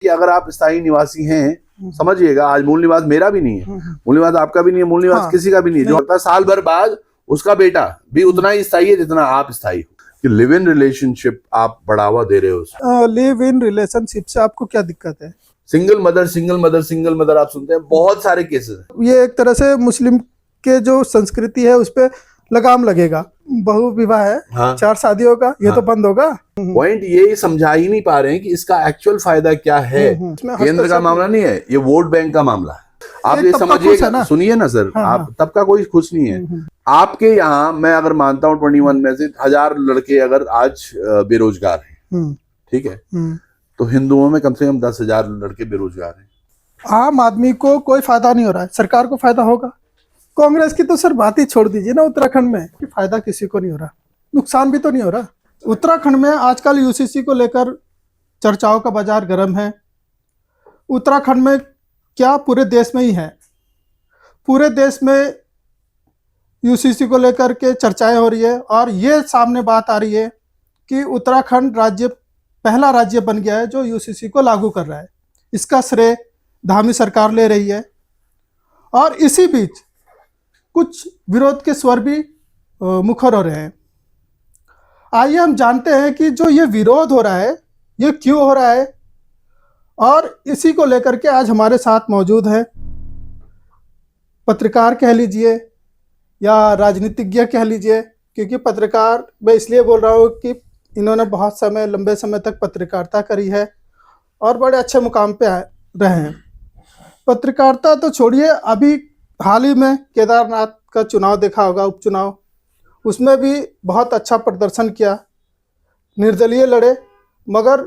कि अगर आप स्थायी निवासी हैं, समझिएगा, आज मूल निवास मेरा भी नहीं है, मूल निवास आपका भी नहीं है, मूल निवास किसी का भी नहीं है, जो होता है साल भर बाद उसका बेटा भी उतना ही स्थायी है जितना आप स्थायी हो। कि लिव इन रिलेशनशिप आप बढ़ावा दे रहे हो। लिव इन रिलेशनशिप से आपको क्या दिक्कत है? सिंगल मदर आप सुनते हैं, बहुत सारे केसेस। ये एक तरह से मुस्लिम के जो संस्कृति है उस पर लगाम लगेगा। बहु विवाह है, हाँ। 4 शादियों का, ये तो बंद होगा। पॉइंट ये समझा ही नहीं पा रहे हैं कि इसका एक्चुअल फायदा क्या है। केंद्र का मामला नहीं है, ये वोट बैंक का मामला है। आप ये समझिएगा, सुनिए ना सर, आप तब का कोई खुश नहीं है। आपके यहाँ मैं अगर मानता हूँ 21 में से 1000 लड़के अगर आज बेरोजगार हैं, ठीक है, तो हिंदुओं में कम से कम 10,000 लड़के बेरोजगार हैं। आम आदमी को कोई फायदा नहीं हो रहा है, सरकार को फायदा होगा। कांग्रेस की तो सर बात ही छोड़ दीजिए ना उत्तराखंड में, कि फायदा किसी को नहीं हो रहा, नुकसान भी तो नहीं हो रहा। उत्तराखंड में आजकल यूसीसी को लेकर चर्चाओं का बाजार गर्म है। उत्तराखंड में क्या, पूरे देश में ही है, पूरे देश में यूसीसी को लेकर के चर्चाएं हो रही है। और ये सामने बात आ रही है कि उत्तराखंड राज्य पहला राज्य बन गया है जो यूसीसी को लागू कर रहा है। इसका श्रेय धामी सरकार ले रही है। और इसी बीच कुछ विरोध के स्वर भी मुखर हो रहे हैं। आइए हम जानते हैं कि जो ये विरोध हो रहा है ये क्यों हो रहा है, और इसी को लेकर के आज हमारे साथ मौजूद है पत्रकार कह लीजिए या राजनीतिज्ञ कह लीजिए, क्योंकि पत्रकार मैं इसलिए बोल रहा हूँ कि इन्होंने बहुत समय, लंबे समय तक पत्रकारिता करी है और बड़े अच्छे मुकाम पे रहे हैं। पत्रकारिता तो छोड़िए, अभी हाल ही में केदारनाथ का चुनाव देखा होगा, उपचुनाव, उसमें भी बहुत अच्छा प्रदर्शन किया, निर्दलीय लड़े, मगर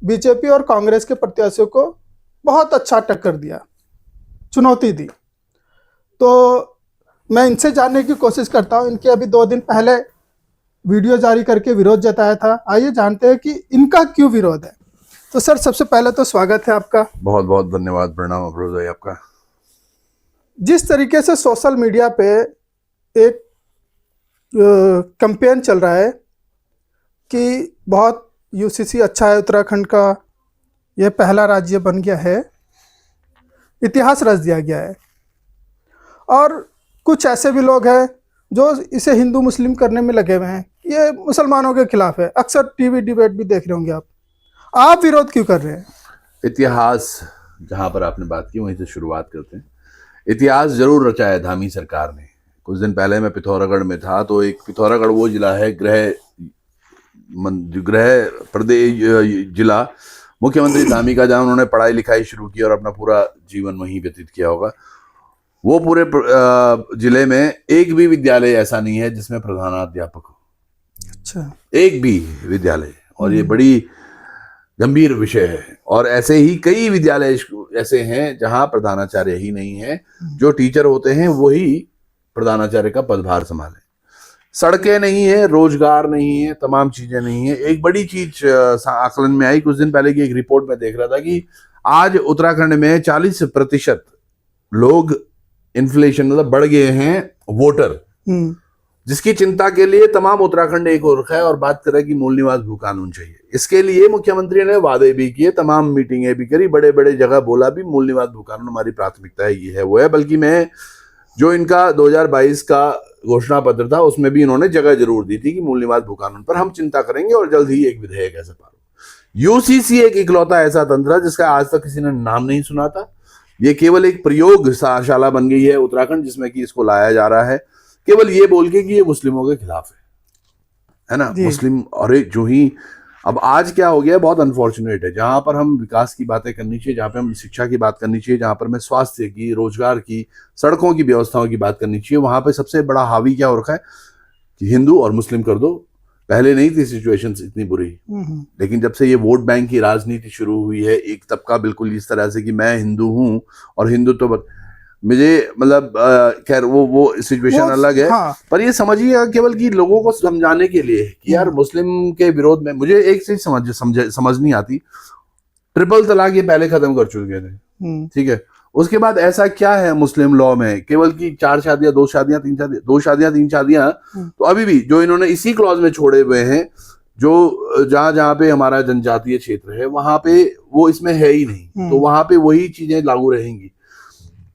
बीजेपी और कांग्रेस के प्रत्याशियों को बहुत अच्छा टक्कर दिया, चुनौती दी। तो मैं इनसे जानने की कोशिश करता हूं, इनके अभी 2 दिन पहले वीडियो जारी करके विरोध जताया था। आइए जानते हैं कि इनका क्यों विरोध है। तो सर सबसे पहले तो स्वागत है आपका। बहुत बहुत धन्यवाद, प्रणाम अफरोज भाई आपका। जिस तरीके से सोशल मीडिया पे एक कैंपेन चल रहा है कि बहुत यूसीसी अच्छा है, उत्तराखंड का ये पहला राज्य बन गया है, इतिहास रच दिया गया है, और कुछ ऐसे भी लोग हैं जो इसे हिंदू मुस्लिम करने में लगे हुए हैं, ये मुसलमानों के खिलाफ है। अक्सर टीवी डिबेट भी देख रहे होंगे आप विरोध क्यों कर रहे हैं? इतिहास, जहां पर आपने बात की वहीं से शुरुआत करते हैं। इतिहास जरूर रचा है धामी सरकार ने। कुछ दिन पहले मैं पिथौरागढ़ में था, तो एक पिथौरागढ़ वो जिला है, गृह प्रदेश जिला, मुख्यमंत्री धामी का, जहां उन्होंने पढ़ाई लिखाई शुरू की और अपना पूरा जीवन वहीं व्यतीत किया होगा। वो पूरे जिले में एक भी विद्यालय ऐसा नहीं है जिसमें प्रधानाध्यापक हो। अच्छा, एक भी विद्यालय, और ये बड़ी गंभीर विषय है। और ऐसे ही कई विद्यालय ऐसे हैं जहां प्रधानाचार्य ही नहीं है, जो टीचर होते हैं वही प्रधानाचार्य का पदभार संभाले। सड़कें नहीं है, रोजगार नहीं है, तमाम चीजें नहीं है। एक बड़ी चीज आकलन में आई कुछ दिन पहले की, एक रिपोर्ट में देख रहा था कि आज उत्तराखंड में 40% लोग इन्फ्लेशन मतलब बढ़ गए हैं वोटर, जिसकी चिंता के लिए तमाम उत्तराखंड एक और है और बात कर रहा है कि मूल निवास भू कानून चाहिए। इसके लिए मुख्यमंत्री ने वादे भी किए, तमाम मीटिंगें भी करी, बड़े बड़े जगह बोला भी मूल निवास भू कानून हमारी प्राथमिकता है, ये है वो है। बल्कि मैं जो इनका 2022 का घोषणा पत्र था उसमें भी इन्होंने जगह जरूर दी थी कि मूल निवास भू कानून पर हम चिंता करेंगे और जल्द ही एक विधेयक ऐसे पास। यूसीसी एक इकलौता ऐसा तंत्र है जिसका आज तक किसी ने नाम नहीं सुना था। ये केवल एक प्रयोगशाला बन गई है उत्तराखंड, जिसमें कि इसको लाया जा रहा है केवल ये बोल के कि ये मुस्लिमों के खिलाफ है ना, मुस्लिम। और जो ही अब आज क्या हो गया, बहुत अनफॉर्चुनेट है, जहां पर हम विकास की बातें करनी चाहिए, जहां पे हम शिक्षा की बात करनी चाहिए, जहां पर मैं स्वास्थ्य की, रोजगार की, सड़कों की व्यवस्थाओं की बात करनी चाहिए, वहां पे सबसे बड़ा हावी क्या हो रखा है कि हिंदू और मुस्लिम कर दो। पहले नहीं थी सिचुएशंस इतनी बुरी, लेकिन जब से ये वोट बैंक की राजनीति शुरू हुई है, एक तबका बिल्कुल इस तरह से कि मैं हिंदू हूं और हिंदुत्व मुझे मतलब खैर वो सिचुएशन अलग है। हाँ। पर ये समझिए केवल कि लोगों को समझाने के लिए कि यार मुस्लिम के विरोध में मुझे एक चीज समझ नहीं आती। ट्रिपल तलाक ये पहले खत्म कर चुके थे, ठीक है, उसके बाद ऐसा क्या है मुस्लिम लॉ में केवल कि 4 शादियां, 2 शादियां, 3 शादियां, 2 शादियां, 3 शादियां, तो अभी भी जो इन्होंने इसी क्लॉज में छोड़े हुए हैं जो जहाँ जहाँ पे हमारा जनजातीय क्षेत्र है वहां पे वो इसमें है ही नहीं, तो वहां पे वही चीजें लागू रहेंगी।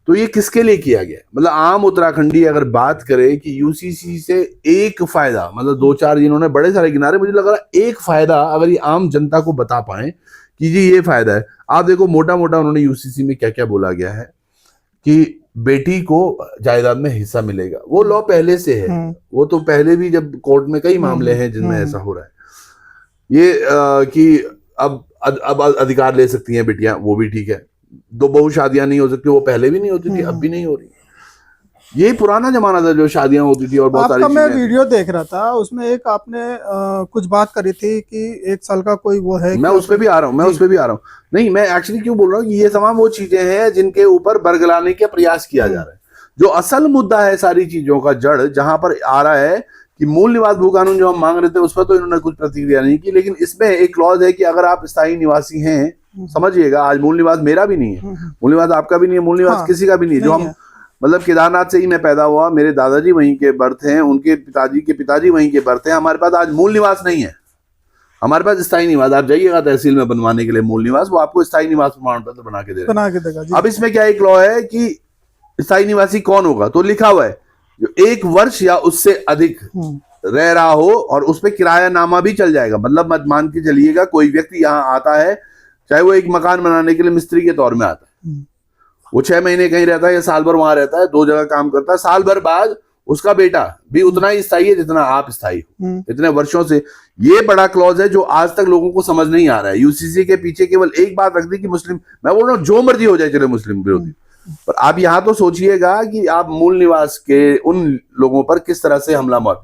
तो ये किसके लिए किया गया? मतलब आम उत्तराखंडी अगर बात करे कि यूसीसी से एक फायदा, मतलब दो चार जिन्होंने बड़े सारे गिनारे, मुझे लग रहा एक फायदा अगर ये आम जनता को बता पाए कि जी ये फायदा है। आप देखो मोटा मोटा उन्होंने यूसीसी में क्या क्या बोला गया है कि बेटी को जायदाद में हिस्सा मिलेगा। वो लॉ पहले से है, वो तो पहले भी जब कोर्ट में कई मामले हैं जिनमें ऐसा हो रहा है। ये कि अब अधिकार ले सकती हैं बेटियां, वो भी ठीक है। दो बहु शादियां नहीं हो सकती, वो पहले भी नहीं होती थी, अब भी नहीं हो रही। ये पुराना जमाना था जो शादियां होती थी और बहुत सारी आपका मैं वीडियो देख रहा था, उसमें एक आपने कुछ बात करी थी कि 1 साल का कोई वो है। मैं उस पे भी आ रहा हूँ, नहीं मैं एक्चुअली क्यों बोल रहा हूँ कि ये तमाम वो चीजें हैं जिनके ऊपर बरगलाने का प्रयास किया जा रहा है। जो असल मुद्दा है सारी चीजों का जड़ जहां पर आ रहा है कि मूल निवास भू कानून जो हम मांग रहे थे उस पर तो इन्होंने कुछ प्रतिक्रिया नहीं की, लेकिन इसमें एक क्लॉज है कि अगर आप स्थायी निवासी हैं, समझिए आज मूल निवास मेरा भी नहीं है, मूल निवास आपका भी नहीं है, मूल निवास किसी का भी नहीं है। जो हम मतलब केदारनाथ से ही मैं पैदा हुआ, मेरे दादाजी वहीं के बर्थ हैं, उनके पिताजी के पिताजी वहीं के बर्थ हैं। हमारे पास आज मूल निवास नहीं है, हमारे पास स्थायी निवास। आप जाइएगा तहसील में बनवाने के लिए मूल निवास, वो आपको स्थायी निवास प्रमाण पत्र बना के देगा। अब इसमें क्या एक लॉ है कि स्थायी निवासी कौन होगा, तो लिखा हुआ है जो 1 वर्ष या उससे अधिक रह रहा हो और उस पर किरायानामा भी चल जाएगा। मतलब मान के चलिएगा कोई व्यक्ति यहाँ आता है, चाहे वो एक मकान बनाने के लिए मिस्त्री के तौर में आता है, वो 6 महीने कहीं रहता है या साल भर वहां रहता है, 2 जगह काम करता है, साल भर बाद उसका बेटा भी उतना ही स्थायी है जितना आप स्थायी हो, इतने वर्षों से। ये बड़ा क्लॉज है जो आज तक लोगों को समझ नहीं आ रहा है। यूसीसी के पीछे केवल एक बात रख दी कि मुस्लिम, मैं बोल रहा हूँ जो मर्जी हो जाए चले मुस्लिम विरोधी, पर आप यहाँ तो सोचिएगा कि आप मूल निवास के उन लोगों पर किस तरह से हमला मार।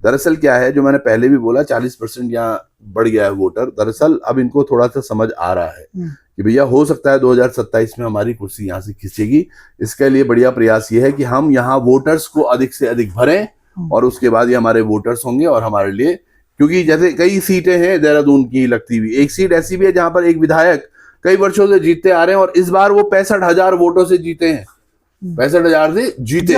दरअसल क्या है, जो मैंने पहले भी बोला, 40% यहाँ बढ़ गया है वोटर। दरअसल अब इनको थोड़ा सा समझ आ रहा है कि भैया हो सकता है 2027 में हमारी कुर्सी यहाँ से खींचेगी। इसके लिए बढ़िया प्रयास ये है कि हम यहाँ वोटर्स को अधिक से अधिक भरें और उसके बाद ये हमारे वोटर्स होंगे और हमारे लिए, क्योंकि जैसे कई सीटें हैं देहरादून की लगती हुई, एक सीट ऐसी भी है जहां पर एक विधायक कई वर्षों से जीतते आ रहे हैं और इस बार वो 65,000 वोटों से जीते हैं, 65,000 से जीते।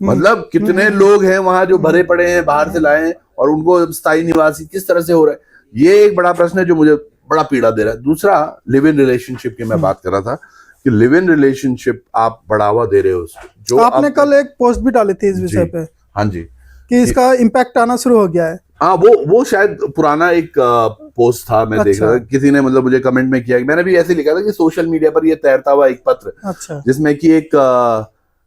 मतलब कितने लोग हैं वहां जो भरे पड़े हैं, बाहर से लाए हैं, और उनको स्थायी निवासी किस तरह से हो रहा है, ये एक बड़ा प्रश्न है जो मुझे बड़ा पीड़ा दे रहा है। दूसरा, लिव इन रिलेशनशिप की मैं बात कर रहा था कि लिव इन रिलेशनशिप आप बढ़ावा दे रहे हो उसको, जो आपने कल एक पोस्ट भी डाली थी इस विषय पे। हाँ जी, कि इसका इम्पैक्ट आना शुरू हो गया है। हाँ, वो शायद पुराना एक पोस्ट था, मैं देख रहा था, किसी ने मतलब मुझे कमेंट में किया, मैंने भी ऐसे लिखा था कि सोशल मीडिया पर ये तैरता हुआ एक पत्र, जिसमें कि एक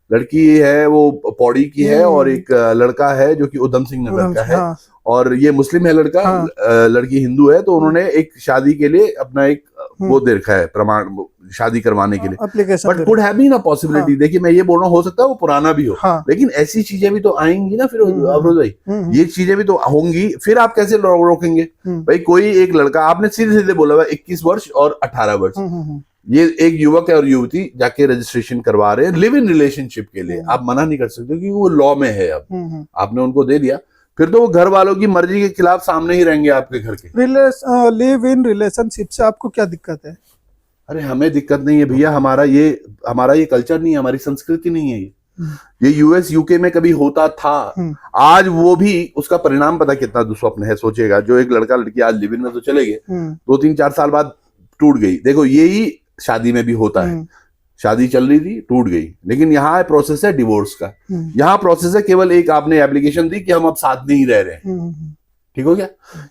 लड़की है वो पौड़ी की है और एक लड़का है जो कि उधम सिंह नगर का है, और ये मुस्लिम है लड़का, लड़की हिंदू है। तो उन्होंने एक शादी के लिए अपना एक वो दे रखा है प्रमाण, शादी करवाने के लिए, but could have been a possibility. देखिए मैं ये बोल रहा हूँ, हो सकता है वो पुराना भी हो, लेकिन ऐसी चीजें भी तो आएंगी ना फिर अफरोज भाई, ये चीजें भी तो होंगी, फिर आप कैसे रोकेंगे भाई? कोई एक लड़का, आपने सीधे सीधे बोला हुआ 21 वर्ष और 18 वर्ष, ये एक युवक है और युवती जाके रजिस्ट्रेशन करवा रहे हैं लिव इन रिलेशनशिप के लिए। आप मना नहीं कर सकते क्योंकि वो लॉ में है, अब आपने उनको दे दिया, फिर तो वो घर वालों की मर्जी के खिलाफ सामने ही रहेंगे आपके घर के। लिव इन रिलेशनशिप से आपको क्या दिक्कत है? अरे हमें दिक्कत नहीं है भैया, हमारा ये कल्चर नहीं है, हमारी संस्कृति नहीं है। ये यूएस यूके में कभी होता था, आज वो भी उसका परिणाम पता कितना दुस्वप्न है। सोचेगा जो एक लड़का लड़की आज लिव इन में तो चले गए, 2-3-4 साल बाद टूट गई। देखो यही शादी में भी होता है, शादी चल रही थी टूट गई, लेकिन यहाँ प्रोसेस है डिवोर्स का। यहाँ प्रोसेस है केवल एक, आपने एप्लीकेशन दी कि हम अब साथ नहीं रह रहे हैं, ठीक हो गया,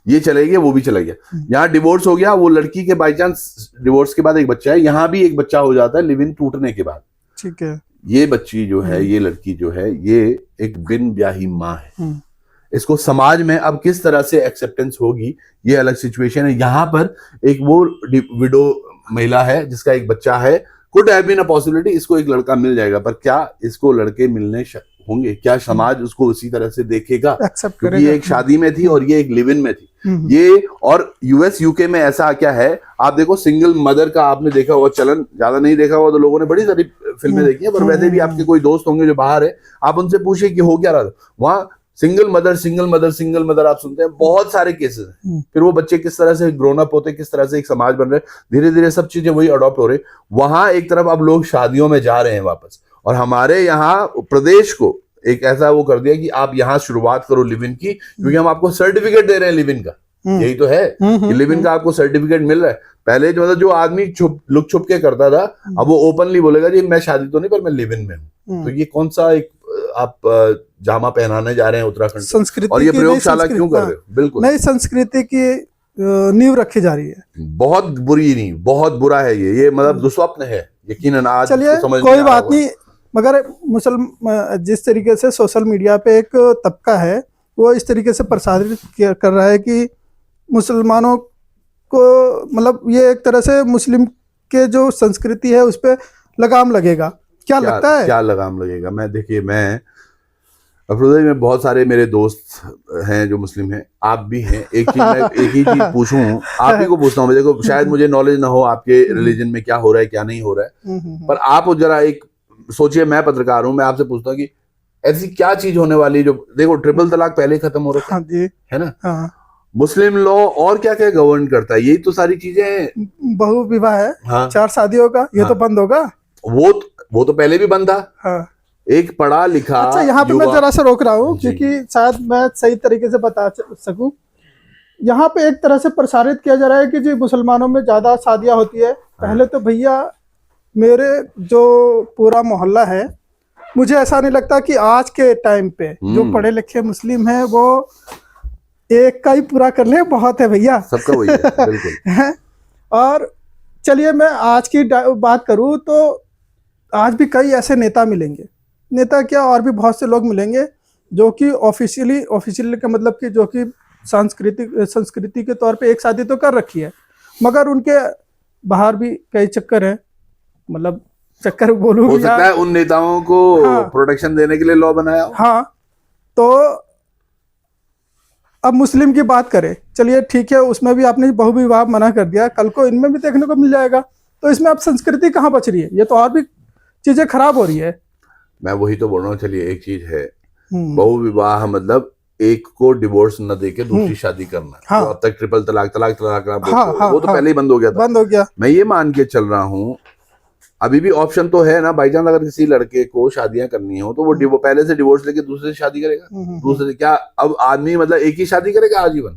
ये चले गए, वो भी चला गया। यहाँ डिवोर्स हो गया, वो लड़की के बाई चांस डिवोर्स के बाद एक बच्चा है, यहाँ भी एक बच्चा हो जाता है लिव इन टूटने के बाद, ठीक है। ये बच्ची जो है, ये लड़की जो है, ये एक बिन ब्याही माँ है। इसको समाज में अब किस तरह से एक्सेप्टेंस होगी, ये अलग सिचुएशन है। यहाँ पर एक वो विडो महिला है जिसका एक बच्चा है, could have been a possibility, इसको एक लड़का मिल जाएगा, पर क्या इसको लड़के मिलने होंगे? क्या समाज उसको उसी तरह से देखेगा? क्योंकि ये एक शादी में थी और ये एक लिव इन में थी। ये और यूएस यूके में ऐसा क्या है, आप देखो सिंगल मदर का आपने देखा हुआ चलन, ज्यादा नहीं देखा हुआ तो लोगों ने बड़ी सारी फिल्में देखी है, पर वैसे भी आपके कोई दोस्त होंगे जो बाहर है, आप उनसे पूछिए कि हो क्या रहा था वहां। सिंगल मदर आप सुनते हैं, बहुत सारे केसेस हैं। फिर वो बच्चे किस तरह से ग्रोन अप होते, किस तरह से एक समाज बन रहे, धीरे धीरे सब चीजें वही अडॉप्ट हो रही। वहां एक तरफ अब लोग शादियों में जा रहे हैं वापस, और हमारे यहाँ प्रदेश को एक ऐसा वो कर दिया कि आप यहाँ शुरुआत करो लिव इन की, क्योंकि हम आपको सर्टिफिकेट दे रहे हैं लिव इन का। यही तो है कि लिव इन का आपको सर्टिफिकेट मिल रहा है। पहले जो मतलब जो आदमी लुक छुप के करता था, अब वो ओपनली बोलेगा जी मैं शादी तो नहीं पर मैं लिव इन में हूँ। तो ये कौन सा एक आप जामा पहनाने जा रहे हैं उत्तराखंड संस्कृति और ये की प्रयोगशाला नई क्यों कर रहे हो? बिल्कुल नई संस्कृति की नींव रखी जा रही है। बहुत बुरी नहीं, बहुत बुरा है ये मतलब दुस्वप्न है यकीनन। आज चलिए तो समझ कोई नहीं आ रहा बात नहीं, मगर जिस तरीके से सोशल मीडिया पे एक तबका है वो इस तरीके से प्रसारित कर रहा है कि मुसलमानों को मतलब ये एक तरह से मुस्लिम के जो संस्कृति है उस पर लगाम लगेगा। क्या लगता है? क्या लगाम लगेगा? मैं देखिए, मैं अफरोज़ा में बहुत सारे मेरे दोस्त हैं जो मुस्लिम हैं, आप भी हैं। एक ही चीज पूछूं, आप ही को पूछता हूँ। देखो शायद मुझे नॉलेज ना हो आपके रिलीजन में क्या हो रहा है क्या नहीं हो रहा है, पर आप जरा एक सोचिए, मैं पत्रकार हूं, मैं आपसे पूछता हूँ कि ऐसी क्या चीज होने वाली है जो, देखो ट्रिपल तलाक पहले ही खत्म हो रहा है ना, मुस्लिम लॉ और क्या क्या गवर्न करता है, यही तो सारी चीजें हैं। बहु विवाह है, हाँ, 4 शादियों का, ये तो बंद होगा। वो तो पहले भी बंद था। हाँ। एक पढ़ा लिखा, अच्छा यहाँ पे मैं जरा सा रोक रहा हूँ क्योंकि शायद मैं सही तरीके से बता सकूं। यहाँ पे एक तरह से प्रसारित किया जा रहा है कि जी मुसलमानों में ज्यादा शादियां होती है। पहले तो भैया मेरे जो पूरा मोहल्ला है, मुझे ऐसा नहीं लगता कि आज के टाइम पे जो पढ़े लिखे मुस्लिम हैं वो एक का ही पूरा कर ले, बहुत है भैया, सबका वही है बिल्कुल। और चलिए मैं आज की बात करूं तो आज भी कई ऐसे नेता मिलेंगे, नेता क्या और भी बहुत से लोग मिलेंगे जो कि ऑफिशियली का मतलब कि जो कि संस्कृति के तौर पे एक शादी तो कर रखी है, मगर उनके बाहर भी कई चक्कर हैं। मतलब चक्कर बोलूं, हो सकता है उन नेताओं को प्रोटेक्शन देने के लिए लॉ बनाया हो। हाँ, तो अब मुस्लिम की बात करें, चलिए ठीक है, उसमें भी आपने बहु विवाह मना कर दिया, कल को इनमें भी देखने को मिल जाएगा, तो इसमें अब संस्कृति कहाँ बच रही है? ये तो और भी चीजें खराब हो रही है। मैं वही तो बोल रहा हूँ। चलिए एक चीज है बहु विवाह, मतलब एक को डिवोर्स न देके दूसरी शादी करना। तो अब तक ट्रिपल तलाक वो तो पहले ही बंद हो गया था। मैं ये मान के चल रहा हूँ अभी भी ऑप्शन तो है ना, बाई चांस अगर किसी लड़के को शादियां करनी हो तो वो पहले से डिवोर्स लेके दूसरे से शादी करेगा। दूसरे से क्या अब आदमी मतलब एक ही शादी करेगा आजीवन?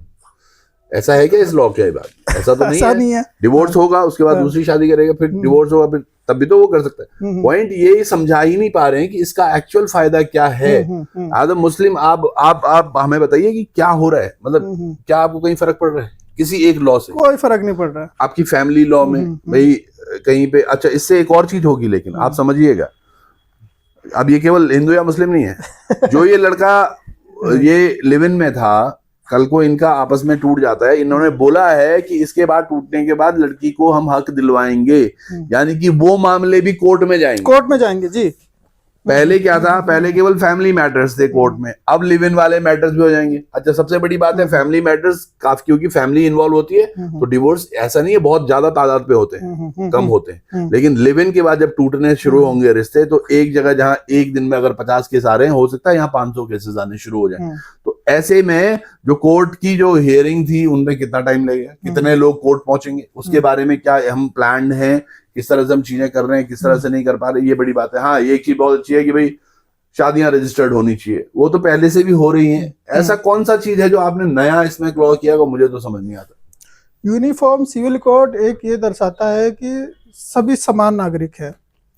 ऐसा है क्या इस लॉ की बात? ऐसा तो नहीं है। डिवोर्स होगा, उसके बाद दूसरी शादी करेगा, फिर डिवोर्स होगा, फिर तब भी तो वो कर सकता है। पॉइंट ये समझा ही नहीं पा रहे हैं कि इसका एक्चुअल फायदा क्या है। एज अ मुस्लिम आप हमें बताइए कि क्या हो रहा है, मतलब क्या आपको कहीं फर्क पड़ रहा है किसी एक लॉ से? कोई फर्क नहीं पड़ रहा। आपकी फैमिली लॉ में भाई कहीं पे, अच्छा इससे एक और चीज होगी, लेकिन आप समझिएगा, अब ये केवल हिंदू या मुस्लिम नहीं है। जो ये लड़का ये लिव इन में था, कल को इनका आपस में टूट जाता है, इन्होंने बोला है कि इसके बाद टूटने के बाद लड़की को हम हक दिलवाएंगे, यानी कि वो मामले भी कोर्ट में जाएंगे जी। पहले क्या था? पहले केवल फैमिली मैटर्स थे कोर्ट में, अब लिव इन वाले मैटर्स भी हो जाएंगे। अच्छा सबसे बड़ी बात है फैमिली मैटर्स काफी, क्योंकि फैमिली इन्वॉल्व होती है तो डिवोर्स ऐसा नहीं है बहुत ज्यादा तादाद पे होते हैं, कम होते हैं, लेकिन लिव इन के बाद जब टूटने शुरू होंगे रिश्ते, तो एक जगह जहां एक दिन में अगर 50 केस आ रहे हैं, हो सकता है यहाँ 500 केसेस आने शुरू हो जाए। तो ऐसे में जो कोर्ट की जो हियरिंग थी उनमें कितना टाइम लगेगा, कितने लोग कोर्ट पहुंचेंगे, उसके बारे में क्या हम प्लान है, किस तरह से हम चीजें कर रहे हैं, किस तरह से नहीं कर पा रहे, ये बड़ी बात है। हाँ ये एक चीज बहुत अच्छी है कि भाई शादियां रजिस्टर्ड होनी चाहिए, वो तो पहले से भी हो रही हैं। ऐसा कौन सा चीज है जो आपने नया इसमें क्लॉ किया, वो मुझे तो समझ नहीं आता। यूनिफॉर्म सिविल कोड एक ये दर्शाता है कि सभी समान नागरिक है।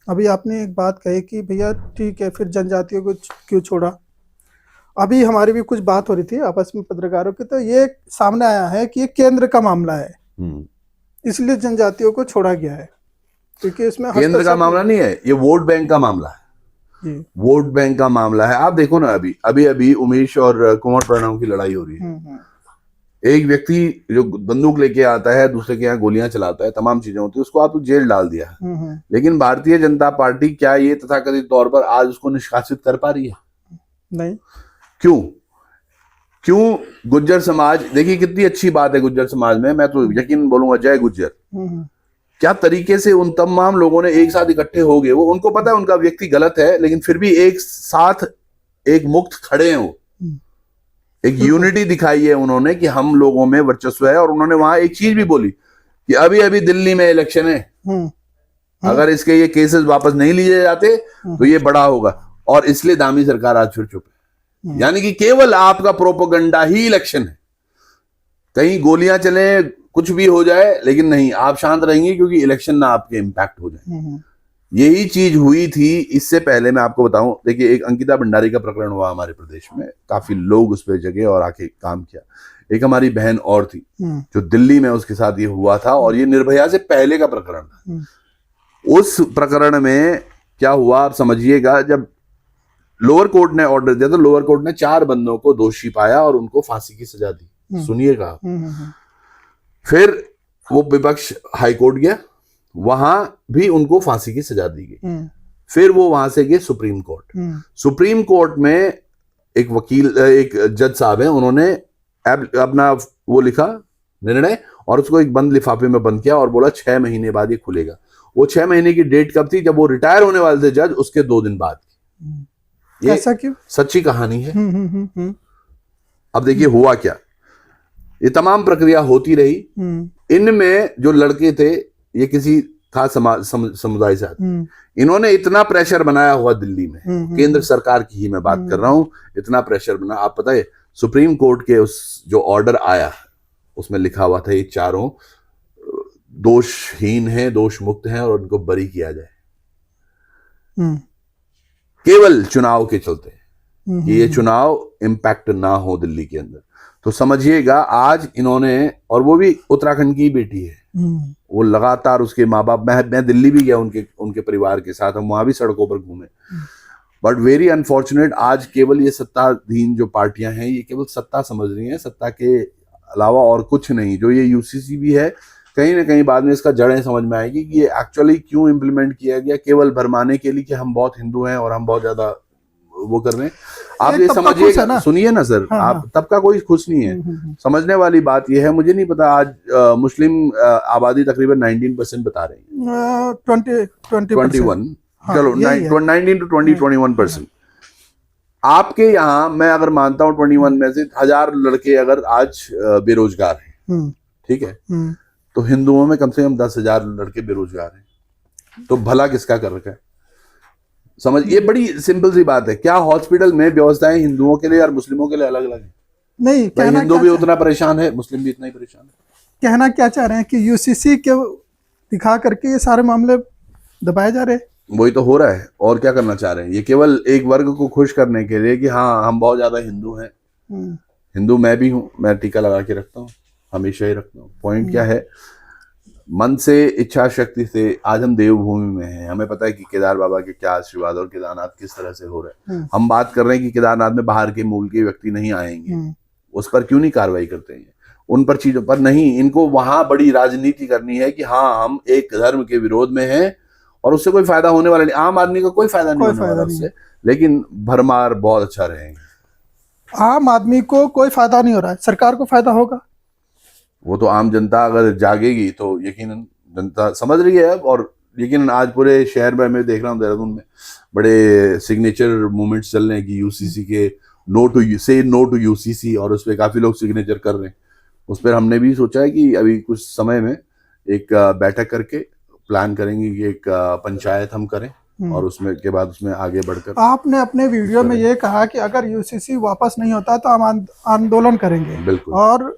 अभी आपने एक बात कही कि भैया ठीक है, फिर जनजातियों को क्यों छोड़ा? अभी हमारी भी कुछ बात हो रही थी आपस में पत्रकारों की, तो ये सामने आया है कि ये केंद्र का मामला है, इसलिए जनजातियों को छोड़ा गया है, क्योंकि इसमें केंद्र का मामला नहीं है, ये वोट बैंक का मामला है। वोट बैंक का मामला है। आप देखो ना, अभी उमेश और कुमार प्रणव की लड़ाई हो रही है। एक व्यक्ति जो बंदूक लेके आता है, दूसरे के यहाँ गोलियां चलाता है, तमाम चीजें होती है, उसको आप जेल डाल दिया। लेकिन भारतीय जनता पार्टी क्या ये तथाकथित तौर पर आज उसको निष्कासित कर पा रही है? नहीं। क्यों? गुज्जर समाज, देखिए कितनी अच्छी बात है गुज्जर समाज में, मैं तो यकीन बोलूंगा जय गुज्जर, क्या तरीके से उन तमाम लोगों ने एक साथ इकट्ठे हो गए। वो उनको पता है उनका व्यक्ति गलत है, लेकिन फिर भी एक साथ एक मुक्त खड़े हैं। वो एक यूनिटी दिखाई है उन्होंने कि हम लोगों में वर्चस्व है। और उन्होंने वहां एक चीज भी बोली कि अभी दिल्ली में इलेक्शन है, अगर इसके ये केसेस वापस नहीं लिए जाते तो ये बड़ा होगा, और इसलिए दामी सरकार आज फिर चुप है। यानी कि केवल आपका प्रोपेगेंडा ही इलेक्शन है। कहीं गोलियां चले, कुछ भी हो जाए, लेकिन नहीं, आप शांत रहेंगे क्योंकि इलेक्शन ना आपके इम्पैक्ट हो जाए। यही चीज हुई थी इससे पहले। मैं आपको बताऊं, देखिए एक अंकिता भंडारी का प्रकरण हुआ हमारे प्रदेश में, काफी लोग उस पर जगे और आके काम किया। एक हमारी बहन और थी जो दिल्ली में, उसके साथ ये हुआ था, और ये निर्भया से पहले का प्रकरण था। उस प्रकरण में क्या हुआ आप समझिएगा, जब लोअर कोर्ट ने ऑर्डर दिया तो लोअर कोर्ट ने 4 बंदों को दोषी पाया और उनको फांसी की सजा दी। सुनिएगा, फिर वो विपक्ष हाई कोर्ट गया, वहां भी उनको फांसी की सजा दी गई। फिर वो वहां से गए सुप्रीम कोर्ट। सुप्रीम कोर्ट में एक वकील, एक जज साहब हैं, उन्होंने अपना वो लिखा निर्णय और उसको एक बंद लिफाफे में बंद किया और बोला 6 महीने बाद ये खुलेगा। वो 6 महीने की डेट कब थी? जब वो रिटायर होने वाले थे जज, उसके 2 दिन बाद। ये ऐसा क्यों? सच्ची कहानी है। अब देखिए हुआ क्या, ये तमाम प्रक्रिया होती रही। इनमें जो लड़के थे ये किसी खास समुदाय से आते। इन्होंने इतना प्रेशर बनाया हुआ दिल्ली में, केंद्र सरकार की ही मैं बात कर रहा हूं, इतना प्रेशर बना। आप पता है सुप्रीम कोर्ट के उस जो ऑर्डर आया उसमें लिखा हुआ था ये चारों दोषहीन हैं, दोष मुक्त हैं और उनको बरी किया जाए, केवल चुनाव के चलते कि ये चुनाव इंपैक्ट ना हो दिल्ली के अंदर। तो समझिएगा आज इन्होंने, और वो भी उत्तराखंड की बेटी है, वो लगातार उसके माँ बाप, मैं दिल्ली भी गया उनके परिवार के साथ, हम वहां भी सड़कों पर घूमे। बट वेरी अनफॉर्चुनेट, आज केवल ये सत्ताधीन जो पार्टियां हैं ये केवल सत्ता समझ रही हैं, सत्ता के अलावा और कुछ नहीं। जो ये यूसीसी भी है, कहीं ना कहीं बाद में इसका जड़ें समझ में आएगी कि ये एक्चुअली क्यों इम्प्लीमेंट किया गया, केवल भरमाने के लिए कि हम बहुत हिंदू हैं और हम बहुत ज्यादा वो कर रहे हैं। आप ये समझिएगा, सुनिए ना सर, हाँ, आप तब का कोई खुश नहीं है। समझने वाली बात ये है, मुझे नहीं पता आज मुस्लिम आबादी तकरीबन 19% बता रही है, 21, चलो 19 to 21%। आपके यहाँ मैं अगर मानता हूँ 21 में से 1000 लड़के अगर आज बेरोजगार हैं, ठीक है, तो हिंदुओं में कम से कम 10,000 लड़के बेरोजगार हैं। तो भला किसका कर रखा है? समझ, ये बड़ी सिंपल सी बात है। क्या हॉस्पिटल में व्यवस्थाएं हिंदुओं के लिए और मुस्लिमों के लिए अलग अलग है? नहीं, कहना हिंदू भी उतना परेशान है, मुस्लिम भी इतना ही परेशान है। कहना क्या चाह रहे हैं कि यूसीसी के दिखा करके ये सारे मामले दबाए जा रहे हैं? वही तो हो रहा है। और क्या करना चाह रहे हैं? ये केवल एक वर्ग को खुश करने के लिए कि हाँ हम बहुत ज्यादा हिंदू हैं। हिंदू मैं भी हूं, मैं टीका लगा के रखता हूँ, हमेशा ही रखता हूँ। पॉइंट क्या है, मन से, इच्छा शक्ति से आज हम देवभूमि में हैं। हमें पता है कि केदार बाबा के क्या आशीर्वाद और केदारनाथ किस तरह से हो रहे हैं। हम बात कर रहे हैं कि केदारनाथ में बाहर के मूल के व्यक्ति नहीं आएंगे, उस पर क्यों नहीं कार्रवाई करते हैं? उन पर चीजों पर नहीं, इनको वहां बड़ी राजनीति करनी है कि हाँ हम एक धर्म के विरोध में हैं और उससे कोई फायदा होने वाला नहीं, आम आदमी को कोई फायदा नहीं होने वाला उससे, लेकिन भरमार बहुत अच्छा रहेंगे। आम आदमी को कोई फायदा नहीं हो रहा है, सरकार को फायदा होगा। वो तो आम जनता अगर जागेगी तो यकीनन जनता समझ रही है। और यकीनन आज पूरे शहर में मैं देख रहा हूँ, देहरादून में बड़े सिग्नेचर मूवमेंट्स चल रहे हैं कि यूसीसी के नो टू यूसीसी, और उस पर काफी लोग सिग्नेचर कर रहे हैं। उस पर हमने भी सोचा है कि अभी कुछ समय में एक बैठक करके प्लान करेंगे कि एक पंचायत हम करें और उसमें के बाद उसमें आगे बढ़कर। आपने अपने वीडियो में ये कहा कि अगर यूसीसी वापस नहीं होता तो हम आंदोलन करेंगे। बिल्कुल, और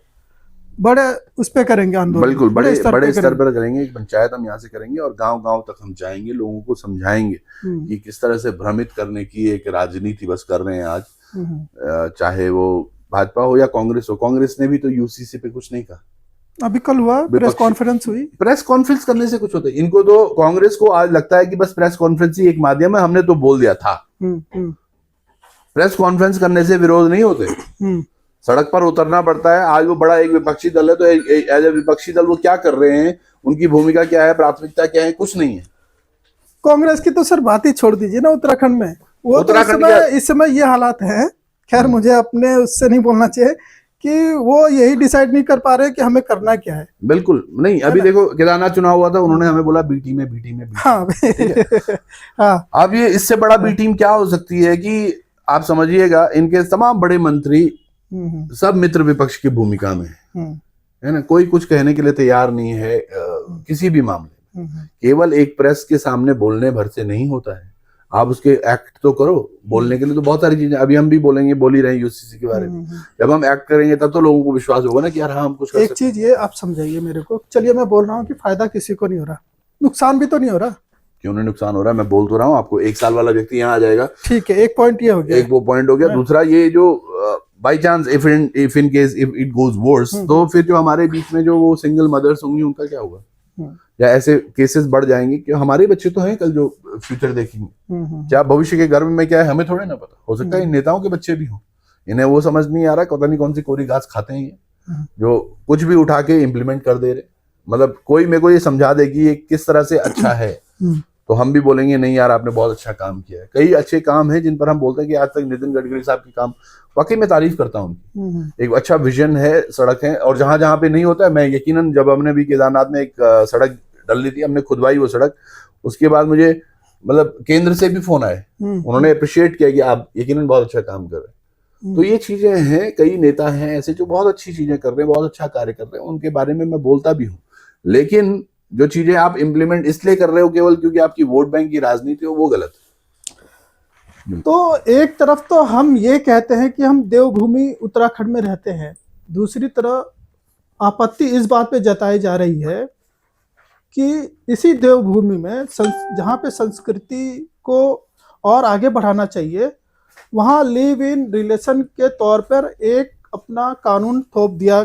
बड़े उस पे करेंगे आंदोलन, बिल्कुल बड़े स्तर पर करेंगे। एक पंचायत हम यहाँ से करेंगे और गांव गांव तक हम जाएंगे, लोगों को समझाएंगे कि किस तरह से भ्रमित करने की एक राजनीति बस कर रहे हैं आज, चाहे वो भाजपा हो या कांग्रेस हो। कांग्रेस ने भी तो यूसीसी पे कुछ नहीं कहा। अभी कल हुआ प्रेस कॉन्फ्रेंस हुई, प्रेस कॉन्फ्रेंस करने से कुछ होता है? इनको तो, कांग्रेस को आज लगता है कि बस प्रेस कॉन्फ्रेंस ही एक माध्यम है, हमने तो बोल दिया था। प्रेस कॉन्फ्रेंस करने से विरोध नहीं होते, सड़क पर उतरना पड़ता है। आज वो बड़ा एक विपक्षी दल है, तो एज ए विपक्षी दल वो क्या कर रहे हैं, उनकी भूमिका क्या है, प्राथमिकता क्या है? कुछ नहीं है। कांग्रेस की तो सर बात ही छोड़ दीजिए ना, उत्तराखंड में वो उत्तराखंड तो इस समय ये हालात है। खैर मुझे अपने उससे नहीं बोलना चाहिए कि वो यही डिसाइड नहीं कर पा रहे कि हमें करना क्या है। बिल्कुल नहीं। अभी देखो केदारनाथ चुनाव हुआ था, उन्होंने हमें बोला बी टीम है। हाँ, हाँ। अब ये इससे बड़ा बी टीम क्या हो सकती है कि आप समझिएगा, इनके तमाम बड़े मंत्री सब मित्र विपक्ष की भूमिका में है ना, कोई कुछ कहने के लिए तैयार नहीं है किसी भी मामले में। केवल एक प्रेस के सामने बोलने भर से नहीं होता है। आप उसके एक्ट तो करो। बोलने के लिए तो बहुत सारी चीजें अभी हम भी बोलेंगे, बोल ही रहे हैं यूसीसी के बारे में। जब हम एक्ट करेंगे तब तो लोगों को विश्वास होगा ना कि यार हाँ हम कुछ कर एक सकते हैं। चीज ये आप समझाइए मेरे को, चलिए मैं बोल रहा हूँ कि फायदा किसी को नहीं हो रहा, नुकसान भी तो नहीं हो रहा। क्यों नहीं नुकसान हो रहा है? मैं बोल तो रहा हूँ आपको, 1 साल वाला व्यक्ति यहाँ आ जाएगा, ठीक है, एक पॉइंट ये हो गया। एक वो पॉइंट हो गया। दूसरा ये जो by chance if in case if it goes worse, तो फिर जो हमारे बीच में जो वो सिंगल मदर्स होंगी उनका क्या होगा? या ऐसे केसेस बढ़ जाएंगे कि हमारे बच्चे तो हैं कल जो फ्यूचर देखेंगे। क्या भविष्य के गर्भ में क्या है हमें थोड़े ना पता, हो सकता है इन नेताओं के बच्चे भी हों, इन्हें वो समझ नहीं आ रहा, पता नहीं कौन सी कोरी घास खाते हैं ये, जो कुछ भी उठा के इम्प्लीमेंट कर दे रहे। मतलब कोई मेरे को ये समझा दे कि ये किस तरह से अच्छा है, तो हम भी बोलेंगे नहीं यार आपने बहुत अच्छा काम किया है। कई अच्छे काम हैं जिन पर हम बोलते हैं कि आज तक नितिन गडकरी साहब की काम वाकई में तारीफ करता हूँ उनकी। एक अच्छा विजन है, सड़क है, और जहां जहां पे नहीं होता है, मैं यकीनन जब हमने भी केदारनाथ में एक सड़क डली थी, हमने खुदवाई वो सड़क, उसके बाद मुझे मतलब केंद्र से भी फोन आए, उन्होंने अप्रिशिएट किया कि आप यकीनन बहुत अच्छा काम कर रहे हैं। तो ये चीजें हैं, कई नेता हैं ऐसे जो बहुत अच्छी चीजें कर रहे हैं, बहुत अच्छा कार्य कर रहे हैं, उनके बारे में मैं बोलता भी हूँ। लेकिन जो चीजें आप इम्प्लीमेंट इसलिए कर रहे हो केवल क्योंकि आपकी वोट बैंक की राजनीति हो, वो गलत है। तो एक तरफ तो हम ये कहते हैं कि हम देवभूमि उत्तराखंड में रहते हैं, दूसरी तरफ आपत्ति इस बात पे जताई जा रही है कि इसी देवभूमि में जहाँ पे संस्कृति को और आगे बढ़ाना चाहिए, वहाँ लिव इन रिलेशन के तौर पर एक अपना कानून थोप दिया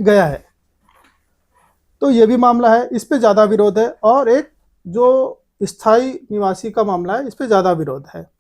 गया है। तो ये भी मामला है, इस पे ज़्यादा विरोध है, और एक जो स्थायी निवासी का मामला है, इस पे ज़्यादा विरोध है।